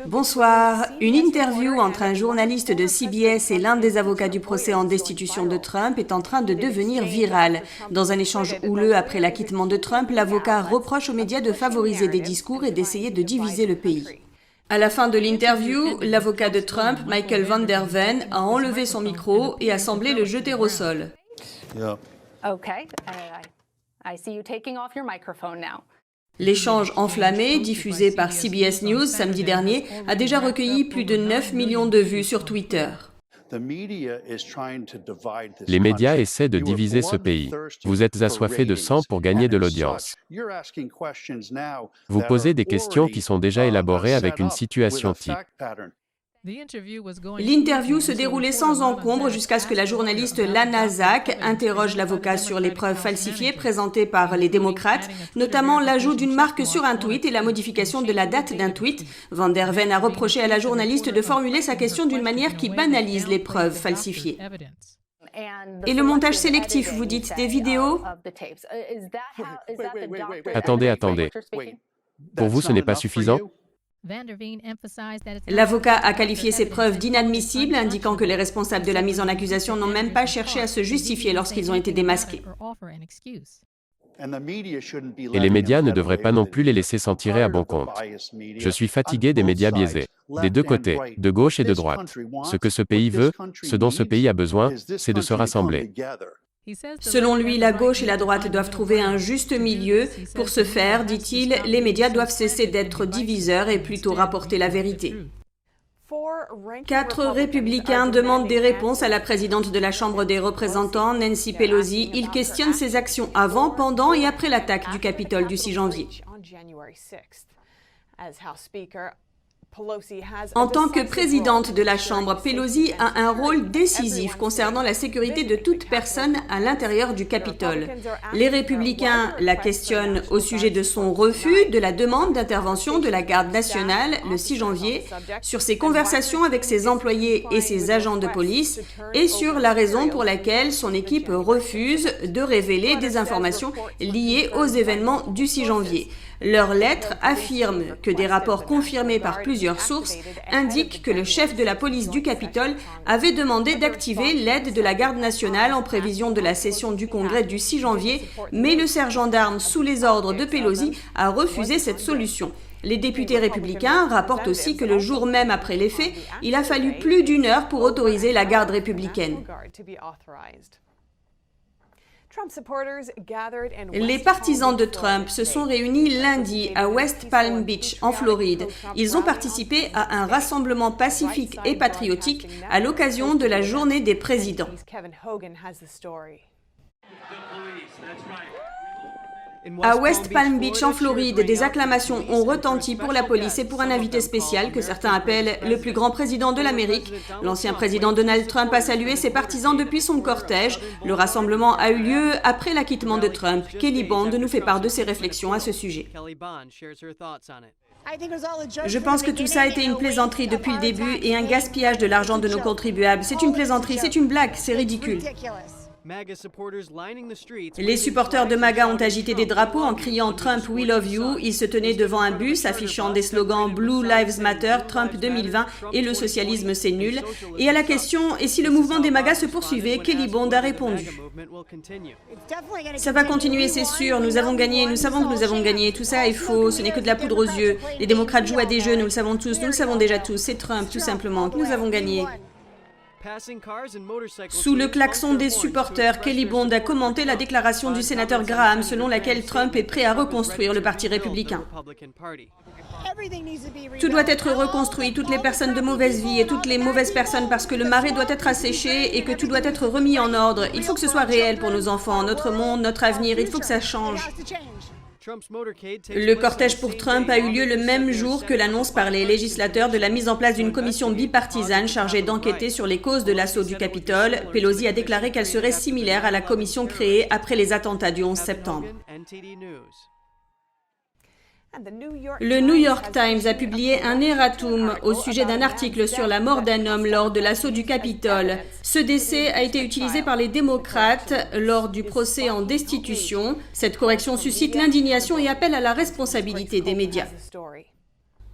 Bonsoir. Une interview entre un journaliste de CBS et l'un des avocats du procès en destitution de Trump est en train de devenir virale. Dans un échange houleux après l'acquittement de Trump, l'avocat reproche aux médias de favoriser des discours et d'essayer de diviser le pays. À la fin de l'interview, l'avocat de Trump, Michael Van Der Ven, a enlevé son micro et a semblé le jeter au sol. Okay, I see you taking off your microphone now. L'échange enflammé, diffusé par CBS News samedi dernier, a déjà recueilli plus de 9 millions de vues sur Twitter. Les médias essaient de diviser ce pays. Vous êtes assoiffés de sang pour gagner de l'audience. Vous posez des questions qui sont déjà élaborées avec une situation type. L'interview se déroulait sans encombre jusqu'à ce que la journaliste Lana Zak interroge l'avocat sur les preuves falsifiées présentées par les démocrates, notamment l'ajout d'une marque sur un tweet et la modification de la date d'un tweet. Van Der Ven a reproché à la journaliste de formuler sa question d'une manière qui banalise les preuves falsifiées. Et le montage sélectif, vous dites, des vidéos? Attendez. Pour vous, ce n'est pas suffisant? L'avocat a qualifié ces preuves d'inadmissibles, indiquant que les responsables de la mise en accusation n'ont même pas cherché à se justifier lorsqu'ils ont été démasqués. Et les médias ne devraient pas non plus les laisser s'en tirer à bon compte. Je suis fatigué des médias biaisés, des deux côtés, de gauche et de droite. Ce que ce pays veut, ce dont ce pays a besoin, c'est de se rassembler. Selon lui, la gauche et la droite doivent trouver un juste milieu. Pour ce faire, dit-il, les médias doivent cesser d'être diviseurs et plutôt rapporter la vérité. 4 républicains demandent des réponses à la présidente de la Chambre des représentants, Nancy Pelosi. Ils questionnent ses actions avant, pendant et après l'attaque du Capitole du 6 janvier. En tant que présidente de la Chambre, Pelosi a un rôle décisif concernant la sécurité de toute personne à l'intérieur du Capitole. Les républicains la questionnent au sujet de son refus de la demande d'intervention de la Garde nationale le 6 janvier, sur ses conversations avec ses employés et ses agents de police, et sur la raison pour laquelle son équipe refuse de révéler des informations liées aux événements du 6 janvier. Leur lettre affirme que des rapports confirmés par plusieurs sources indiquent que le chef de la police du Capitole avait demandé d'activer l'aide de la Garde nationale en prévision de la session du Congrès du 6 janvier, mais le sergent d'armes sous les ordres de Pelosi a refusé cette solution. Les députés républicains rapportent aussi que le jour même après les faits, il a fallu plus d'1 heure pour autoriser la garde républicaine. Les partisans de Trump se sont réunis lundi à West Palm Beach, en Floride. Ils ont participé à un rassemblement pacifique et patriotique à l'occasion de la Journée des présidents. À West Palm Beach, en Floride, des acclamations ont retenti pour la police et pour un invité spécial que certains appellent le plus grand président de l'Amérique. L'ancien président Donald Trump a salué ses partisans depuis son cortège. Le rassemblement a eu lieu après l'acquittement de Trump. Kelly Bond nous fait part de ses réflexions à ce sujet. Je pense que tout ça a été une plaisanterie depuis le début et un gaspillage de l'argent de nos contribuables. C'est une plaisanterie, c'est une blague, c'est ridicule. Les supporters de MAGA ont agité des drapeaux en criant « Trump, we love you ». Ils se tenaient devant un bus affichant des slogans « Blue Lives Matter »,« Trump 2020 » et « Le socialisme, c'est nul ». Et à la question « Et si le mouvement des MAGA se poursuivait ?», Kelly Bond a répondu « Ça va continuer, c'est sûr. Nous avons gagné. Nous savons que nous avons gagné. Tout ça est faux. Ce n'est que de la poudre aux yeux. Les démocrates jouent à des jeux. Nous le savons tous. Nous le savons déjà tous. C'est Trump, tout simplement. Nous avons gagné. » Sous le klaxon des supporters, Kelly Bond a commenté la déclaration du sénateur Graham selon laquelle Trump est prêt à reconstruire le Parti républicain. Tout doit être reconstruit, toutes les personnes de mauvaise vie et toutes les mauvaises personnes parce que le marais doit être asséché et que tout doit être remis en ordre. Il faut que ce soit réel pour nos enfants, notre monde, notre avenir, il faut que ça change. Le cortège pour Trump a eu lieu le même jour que l'annonce par les législateurs de la mise en place d'une commission bipartisane chargée d'enquêter sur les causes de l'assaut du Capitole. Pelosi a déclaré qu'elle serait similaire à la commission créée après les attentats du 11 septembre. Le New York Times a publié un erratum au sujet d'un article sur la mort d'un homme lors de l'assaut du Capitole. Ce décès a été utilisé par les démocrates lors du procès en destitution. Cette correction suscite l'indignation et appelle à la responsabilité des médias.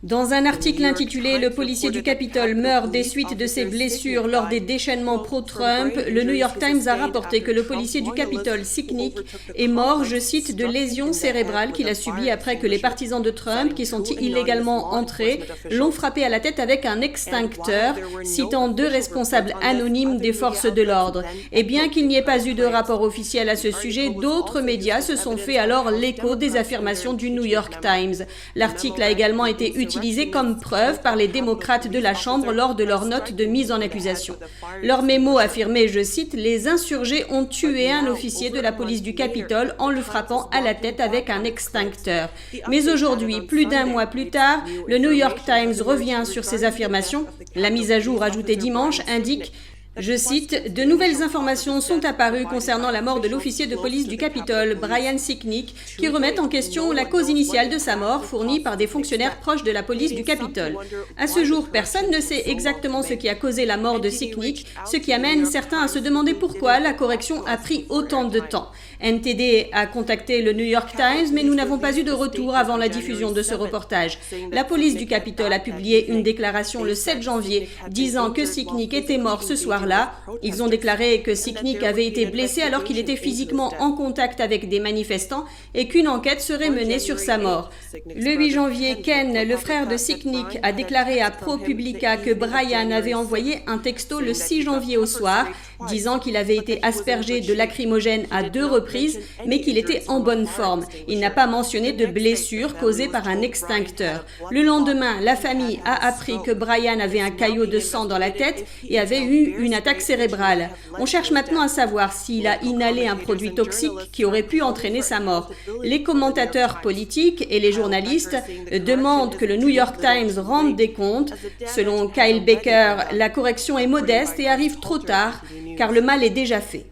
Dans un article intitulé « Le policier du Capitole meurt des suites de ses blessures lors des déchaînements pro-Trump », le New York Times a rapporté que le policier du Capitole, Sicknick, est mort, je cite, de lésions cérébrales qu'il a subies après que les partisans de Trump, qui sont illégalement entrés, l'ont frappé à la tête avec un extincteur, citant 2 responsables anonymes des forces de l'ordre. Et bien qu'il n'y ait pas eu de rapport officiel à ce sujet, d'autres médias se sont fait alors l'écho des affirmations du New York Times. L'article a également été utilisé comme preuve par les démocrates de la Chambre lors de leur note de mise en accusation. Leur mémo affirmait, je cite, « Les insurgés ont tué un officier de la police du Capitole en le frappant à la tête avec un extincteur ». Mais aujourd'hui, plus d'1 mois plus tard, le New York Times revient sur ces affirmations. La mise à jour ajoutée dimanche indique, je cite, « De nouvelles informations sont apparues concernant la mort de l'officier de police du Capitole, Brian Sicknick, qui remettent en question la cause initiale de sa mort fournie par des fonctionnaires proches de la police du Capitole. À ce jour, personne ne sait exactement ce qui a causé la mort de Sicknick, ce qui amène certains à se demander pourquoi la correction a pris autant de temps. NTD a contacté le New York Times, mais nous n'avons pas eu de retour avant la diffusion de ce reportage. La police du Capitole a publié une déclaration le 7 janvier disant que Sicknick était mort ce soir-là. Ils ont déclaré que Sicknick avait été blessé alors qu'il était physiquement en contact avec des manifestants et qu'une enquête serait menée sur sa mort. Le 8 janvier, Ken, le frère de Sicknick, a déclaré à ProPublica que Brian avait envoyé un texto le 6 janvier au soir, disant qu'il avait été aspergé de lacrymogène à 2 reprises, mais qu'il était en bonne forme. Il n'a pas mentionné de blessure causée par un extincteur. Le lendemain, la famille a appris que Brian avait un caillot de sang dans la tête et avait eu une attaque cérébrale. On cherche maintenant à savoir s'il a inhalé un produit toxique qui aurait pu entraîner sa mort. Les commentateurs politiques et les journalistes demandent que le New York Times rende des comptes. Selon Kyle Baker, la correction est modeste et arrive trop tard, car le mal est déjà fait.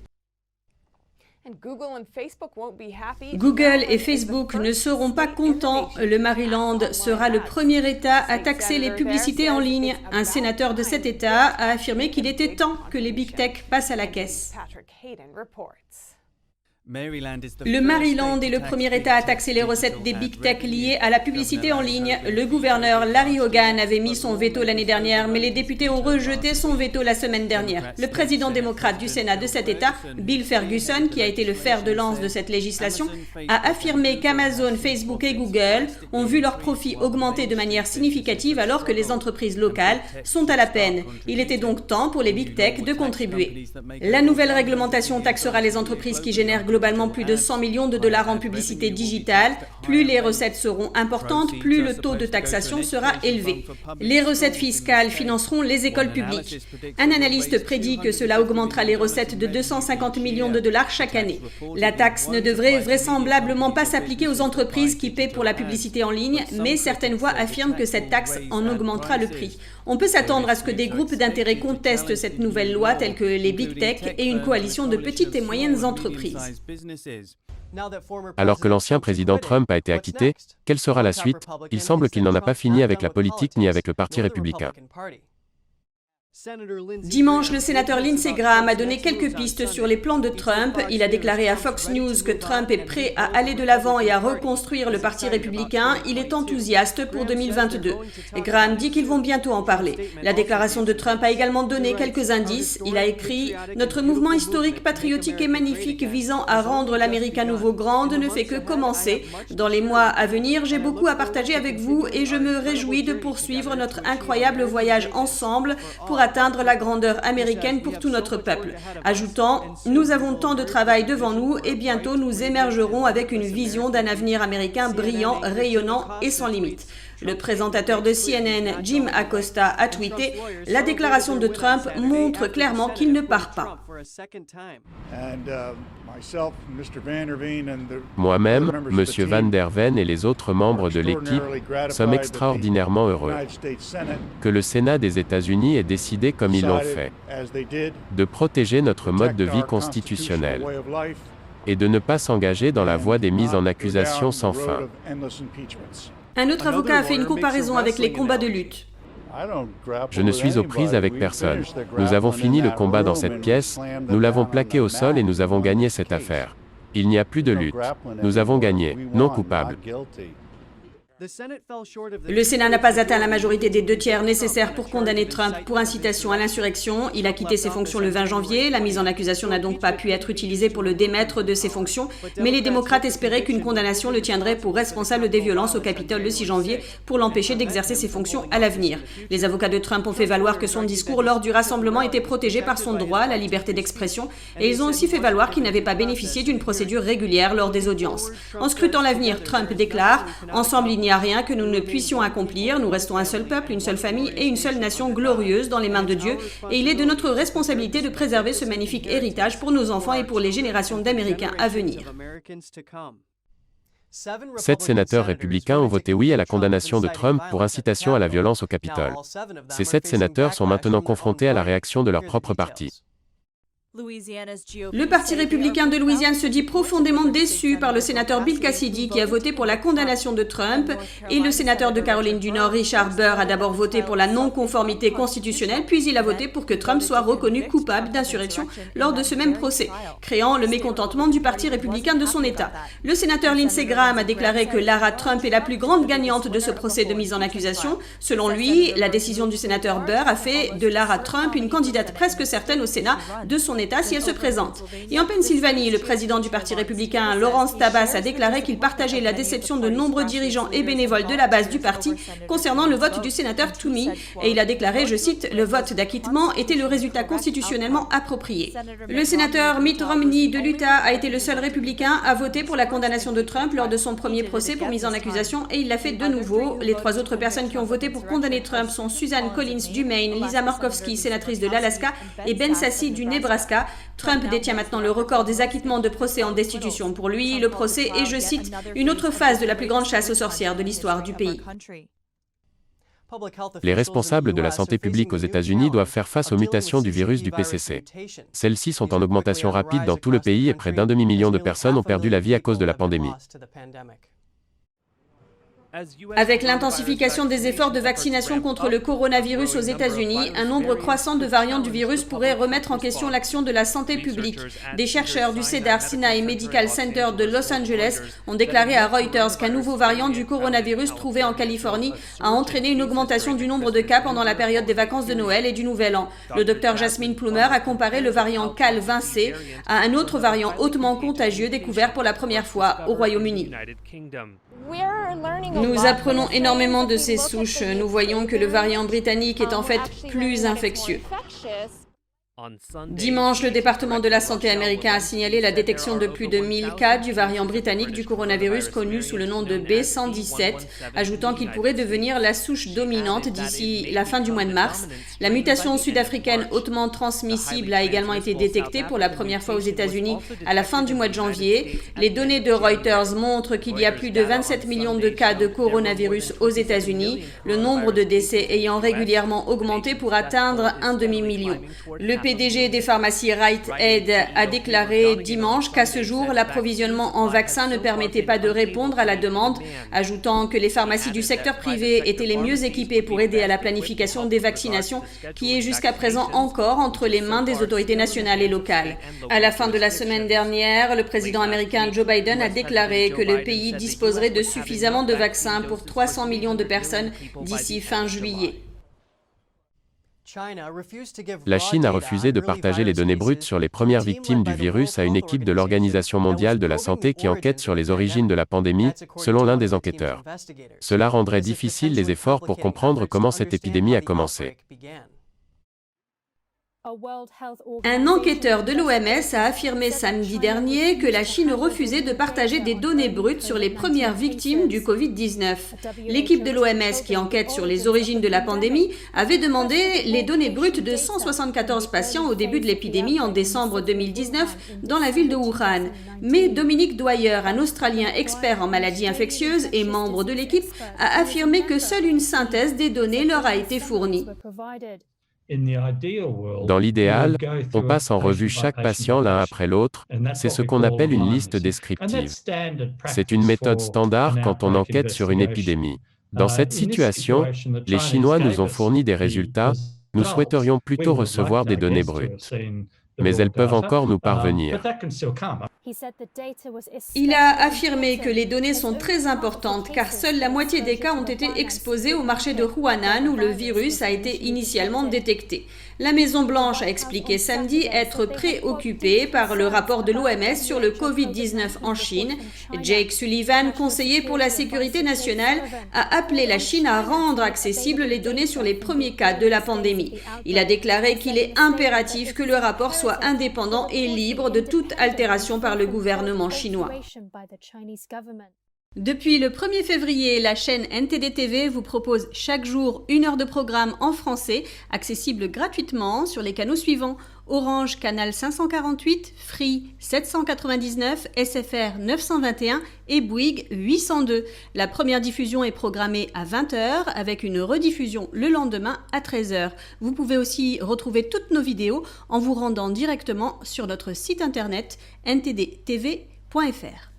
Google et Facebook ne seront pas contents. Le Maryland sera le premier État à taxer les publicités en ligne. Un sénateur de cet État a affirmé qu'il était temps que les Big Tech passent à la caisse. Le Maryland est le premier État à taxer les recettes des Big Tech liées à la publicité en ligne. Le gouverneur Larry Hogan avait mis son veto l'année dernière, mais les députés ont rejeté son veto la semaine dernière. Le président démocrate du Sénat de cet État, Bill Ferguson, qui a été le fer de lance de cette législation, a affirmé qu'Amazon, Facebook et Google ont vu leurs profits augmenter de manière significative alors que les entreprises locales sont à la peine. Il était donc temps pour les Big Tech de contribuer. La nouvelle réglementation taxera les entreprises qui génèrent globalement plus de 100 millions de dollars en publicité digitale. Plus les recettes seront importantes, plus le taux de taxation sera élevé. Les recettes fiscales financeront les écoles publiques. Un analyste prédit que cela augmentera les recettes de 250 millions de dollars chaque année. La taxe ne devrait vraisemblablement pas s'appliquer aux entreprises qui paient pour la publicité en ligne, mais certaines voix affirment que cette taxe en augmentera le prix. On peut s'attendre à ce que des groupes d'intérêt contestent cette nouvelle loi, tels que les Big Tech et une coalition de petites et moyennes entreprises. Alors que l'ancien président Trump a été acquitté, quelle sera la suite? Il semble qu'il n'en a pas fini avec la politique ni avec le Parti républicain. Dimanche, le sénateur Lindsey Graham a donné quelques pistes sur les plans de Trump. Il a déclaré à Fox News que Trump est prêt à aller de l'avant et à reconstruire le Parti républicain. Il est enthousiaste pour 2022. Graham dit qu'ils vont bientôt en parler. La déclaration de Trump a également donné quelques indices. Il a écrit « Notre mouvement historique, patriotique et magnifique visant à rendre l'Amérique à nouveau grande ne fait que commencer. Dans les mois à venir, j'ai beaucoup à partager avec vous et je me réjouis de poursuivre notre incroyable voyage ensemble pour atteindre la grandeur américaine pour tout notre peuple. » Ajoutant « Nous avons tant de travail devant nous et bientôt nous émergerons avec une vision d'un avenir américain brillant, rayonnant et sans limite. » Le présentateur de CNN, Jim Acosta, a tweeté « La déclaration de Trump montre clairement qu'il ne part pas. » Moi-même, M. Van der Ven et les autres membres de l'équipe sommes extraordinairement heureux que le Sénat des États-Unis ait décidé comme ils l'ont fait, de protéger notre mode de vie constitutionnel et de ne pas s'engager dans la voie des mises en accusation sans fin. Un autre avocat a fait une comparaison avec les combats de lutte. Je ne suis aux prises avec personne. Nous avons fini le combat dans cette pièce, nous l'avons plaqué au sol et nous avons gagné cette affaire. Il n'y a plus de lutte. Nous avons gagné, non coupable. Le Sénat n'a pas atteint la majorité des 2/3 nécessaires pour condamner Trump pour incitation à l'insurrection. Il a quitté ses fonctions le 20 janvier. La mise en accusation n'a donc pas pu être utilisée pour le démettre de ses fonctions, mais les démocrates espéraient qu'une condamnation le tiendrait pour responsable des violences au Capitole le 6 janvier pour l'empêcher d'exercer ses fonctions à l'avenir. Les avocats de Trump ont fait valoir que son discours lors du rassemblement était protégé par son droit à la liberté d'expression et ils ont aussi fait valoir qu'il n'avait pas bénéficié d'une procédure régulière lors des audiences. En scrutant l'avenir, Trump déclare « Ensemble, il n'y a rien que nous ne puissions accomplir. Nous restons un seul peuple, une seule famille et une seule nation glorieuse dans les mains de Dieu. Et il est de notre responsabilité de préserver ce magnifique héritage pour nos enfants et pour les générations d'Américains à venir. » 7 sénateurs républicains ont voté oui à la condamnation de Trump pour incitation à la violence au Capitole. Ces 7 sénateurs sont maintenant confrontés à la réaction de leur propre parti. Le Parti républicain de Louisiane se dit profondément déçu par le sénateur Bill Cassidy qui a voté pour la condamnation de Trump et le sénateur de Caroline du Nord, Richard Burr, a d'abord voté pour la non-conformité constitutionnelle, puis il a voté pour que Trump soit reconnu coupable d'insurrection lors de ce même procès, créant le mécontentement du Parti républicain de son État. Le sénateur Lindsey Graham a déclaré que Lara Trump est la plus grande gagnante de ce procès de mise en accusation. Selon lui, la décision du sénateur Burr a fait de Lara Trump une candidate presque certaine au Sénat de son État si elle se présente. Et en Pennsylvanie, le président du Parti républicain, Lawrence Tabas, a déclaré qu'il partageait la déception de nombreux dirigeants et bénévoles de la base du parti concernant le vote du sénateur Toomey. Et il a déclaré, je cite, « Le vote d'acquittement était le résultat constitutionnellement approprié ». Le sénateur Mitt Romney de l'Utah a été le seul républicain à voter pour la condamnation de Trump lors de son premier procès pour mise en accusation et il l'a fait de nouveau. Les 3 autres personnes qui ont voté pour condamner Trump sont Susan Collins du Maine, Lisa Murkowski, sénatrice de l'Alaska, et Ben Sasse du Nebraska. Trump détient maintenant le record des acquittements de procès en destitution. Pour lui, le procès est, je cite, « une autre phase de la plus grande chasse aux sorcières de l'histoire du pays ». Les responsables de la santé publique aux États-Unis doivent faire face aux mutations du virus du PCC. Celles-ci sont en augmentation rapide dans tout le pays et près d'1 demi-million de personnes ont perdu la vie à cause de la pandémie. Avec l'intensification des efforts de vaccination contre le coronavirus aux États-Unis, un nombre croissant de variants du virus pourrait remettre en question l'action de la santé publique. Des chercheurs du Cedars-Sinai Medical Center de Los Angeles ont déclaré à Reuters qu'un nouveau variant du coronavirus trouvé en Californie a entraîné une augmentation du nombre de cas pendant la période des vacances de Noël et du Nouvel An. Le docteur Jasmine Plumer a comparé le variant Cal20C à un autre variant hautement contagieux découvert pour la première fois au Royaume-Uni. Nous apprenons énormément de ces souches. Nous voyons que le variant britannique est en fait plus infectieux. Dimanche, le département de la santé américain a signalé la détection de plus de 1000 cas du variant britannique du coronavirus connu sous le nom de B117, ajoutant qu'il pourrait devenir la souche dominante d'ici la fin du mois de mars. La mutation sud-africaine hautement transmissible a également été détectée pour la première fois aux États-Unis à la fin du mois de janvier. Les données de Reuters montrent qu'il y a plus de 27 millions de cas de coronavirus aux États-Unis, le nombre de décès ayant régulièrement augmenté pour atteindre un demi-million. Le PDG des pharmacies Rite Aid a déclaré dimanche qu'à ce jour, l'approvisionnement en vaccins ne permettait pas de répondre à la demande, ajoutant que les pharmacies du secteur privé étaient les mieux équipées pour aider à la planification des vaccinations, qui est jusqu'à présent encore entre les mains des autorités nationales et locales. À la fin de la semaine dernière, le président américain Joe Biden a déclaré que le pays disposerait de suffisamment de vaccins pour 300 millions de personnes d'ici fin juillet. La Chine a refusé de partager les données brutes sur les premières victimes du virus à une équipe de l'Organisation mondiale de la santé qui enquête sur les origines de la pandémie, selon l'un des enquêteurs. Cela rendrait difficile les efforts pour comprendre comment cette épidémie a commencé. Un enquêteur de l'OMS a affirmé samedi dernier que la Chine refusait de partager des données brutes sur les premières victimes du Covid-19. L'équipe de l'OMS qui enquête sur les origines de la pandémie avait demandé les données brutes de 174 patients au début de l'épidémie en décembre 2019 dans la ville de Wuhan. Mais Dominique Dwyer, un Australien expert en maladies infectieuses et membre de l'équipe, a affirmé que seule une synthèse des données leur a été fournie. Dans l'idéal, on passe en revue chaque patient l'un après l'autre, c'est ce qu'on appelle une liste descriptive. C'est une méthode standard quand on enquête sur une épidémie. Dans cette situation, les Chinois nous ont fourni des résultats, nous souhaiterions plutôt recevoir des données brutes. mais elles peuvent encore nous parvenir. Il a affirmé que les données sont très importantes car seule la moitié des cas ont été exposés au marché de Wuhan où le virus a été initialement détecté. La Maison-Blanche a expliqué samedi être préoccupée par le rapport de l'OMS sur le Covid-19 en Chine. Jake Sullivan, conseiller pour la sécurité nationale, a appelé la Chine à rendre accessibles les données sur les premiers cas de la pandémie. Il a déclaré qu'il est impératif que le rapport soit indépendant et libre de toute altération par le gouvernement chinois. Depuis le 1er février, la chaîne NTD TV vous propose chaque jour 1 heure de programme en français, accessible gratuitement sur les canaux suivants: Orange Canal 548, Free 799, SFR 921 et Bouygues 802. La première diffusion est programmée à 20h avec une rediffusion le lendemain à 13h. Vous pouvez aussi retrouver toutes nos vidéos en vous rendant directement sur notre site internet ntdtv.fr.